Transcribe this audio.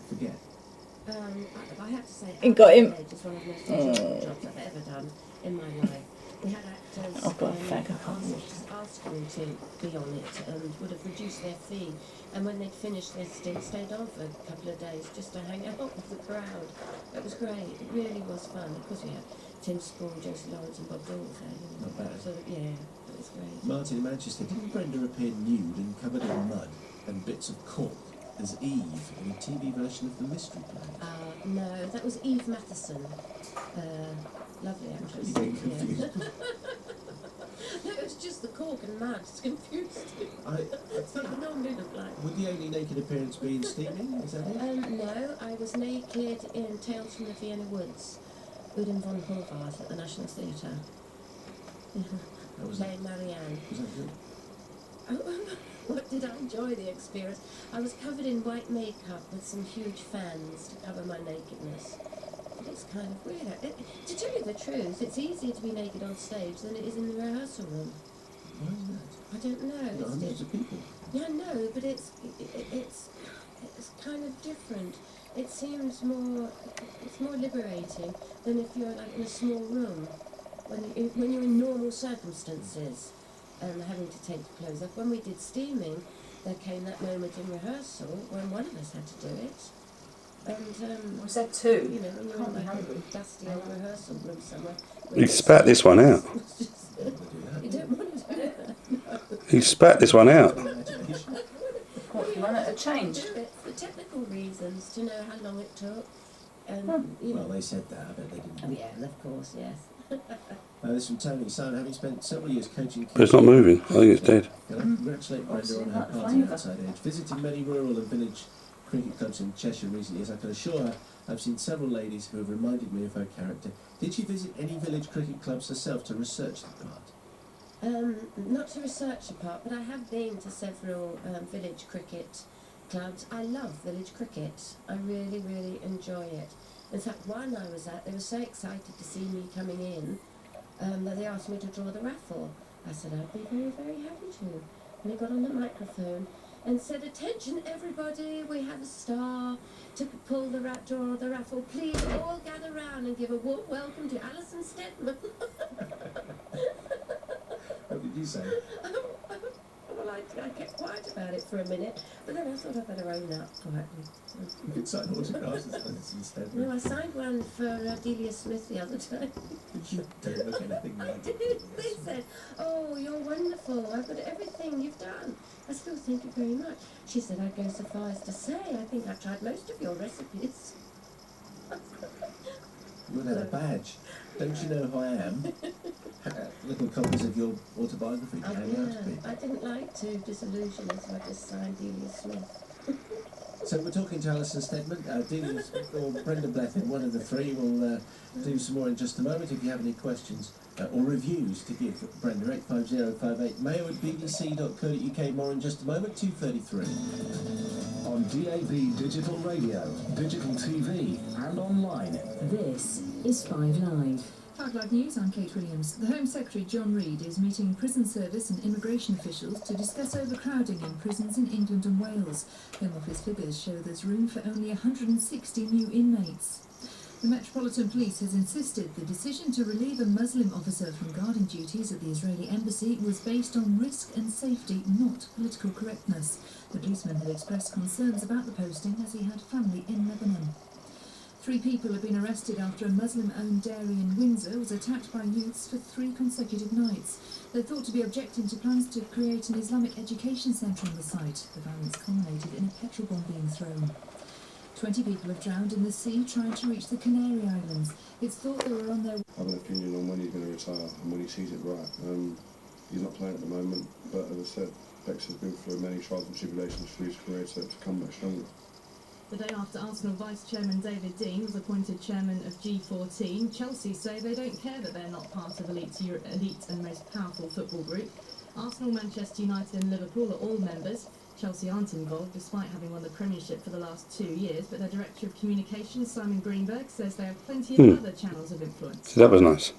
forget? I have to say, It got him. It's one of the most enjoyable jobs I've ever done in my life. We had actors I've got a fag, I can't asking to be on it and would have reduced their fee. And when they'd finished their stint, stayed on for a couple of days just to hang out with the crowd. It was great. It really was fun. Of course, we had Tim Spall, Josie Lawrence, and Bob Dawes there. Not bad. So yeah, it was great. Martin in Manchester, didn't Brenda appear nude and covered in mud and bits of cork as Eve in a TV version of The Mystery Play? No, that was Eve Matheson. Lovely actress. Really confused. No, it was just the cork and mud. It's confused. I That's what it normally look like. Would the only naked appearance be in Steaming? Is that it? No, I was naked in Tales from the Vienna Woods, Udin von Horvath at the National Theatre. Playing Marianne. Was that good? What did I enjoy the experience? I was covered in white makeup with some huge fans to cover my nakedness. It's kind of weird. To tell you the truth, it's easier to be naked on stage than it is in the rehearsal room. Why is that? I don't know. You've got hundreds of people. Yeah, no, but it's kind of different. It seems it's more liberating than if you're like in a small room when you're in normal circumstances and having to take the clothes off. When we did Steaming, there came that moment in rehearsal when one of us had to do it. And Was that two? you know, when you're in like a dusty old rehearsal room somewhere. He spat this one out. You don't want to do that. No. He spat this one out. What, you want it to change? Do it for technical reasons, to know how long it took. And, you know. Well, they said that. I bet they didn't. Oh yeah, of course, yes. This is from Tony. Simon, having spent several years coaching kids... But it's not moving. I think it's dead. Can I congratulate Brenda on her party outside age. Visiting many rural and village cricket clubs in Cheshire recent years, I can assure her I've seen several ladies who have reminded me of her character. Did she visit any village cricket clubs herself to research the part? Not to research the part, but I have been to several village cricket clubs. I love village cricket. I really, really enjoy it. In fact, one I was at, they were so excited to see me coming in that they asked me to draw the raffle. I said I'd be very, very happy to. And they got on the microphone and said, "Attention everybody, we have a star to pull the draw the raffle. Please all gather round and give a warm welcome to Alison Steadman." What did you say? Well, I kept quiet about it for a minute, but then I thought I'd better own up quietly. You could sign autographs instead. No, I signed one for Delia Smith the other time. You don't look anything like They said, "Oh, you're wonderful. I've got everything you've done." I still thank you very much. She said, "I'd go so far as to say I think I've tried most of your recipes." You would have a badge. Don't you know who I am? Little copies of your autobiography to hang out to people. I didn't like to disillusion her, so I just signed Delia Smith. So we're talking to Alison Steadman, Delia or Brenda Blethyn, one of the three. We'll do some more in just a moment. If you have any questions or reviews to give Brenda, 85058, mail at bbc.co.uk. More in just a moment, 2:33. On DAB digital radio, digital TV and online. This is 5 Live. 5 Live News, I'm Kate Williams. The Home Secretary John Reid is meeting prison service and immigration officials to discuss overcrowding in prisons in England and Wales. Home Office figures show there's room for only 160 new inmates. The Metropolitan Police has insisted the decision to relieve a Muslim officer from guarding duties at the Israeli embassy was based on risk and safety, not political correctness. The policeman had expressed concerns about the posting as he had family in Lebanon. 3 people have been arrested after a Muslim-owned dairy in Windsor was attacked by youths for 3 consecutive nights. They're thought to be objecting to plans to create an Islamic education centre on the site. The violence culminated in a petrol bomb being thrown. 20 people have drowned in the sea trying to reach the Canary Islands. It's thought they were on their... I have an opinion on when he's going to retire and when he sees it right. He's not playing at the moment, but as I said, Bex has been through many trials and tribulations through his career to come back stronger. The day after Arsenal Vice-Chairman David Dein was appointed chairman of G14, Chelsea say they don't care that they're not part of elite and most powerful football group. Arsenal, Manchester United and Liverpool are all members. Chelsea aren't involved despite having won the Premiership for the last 2 years, but their Director of Communications, Simon Greenberg, says there are plenty of other channels of influence. So that was nice.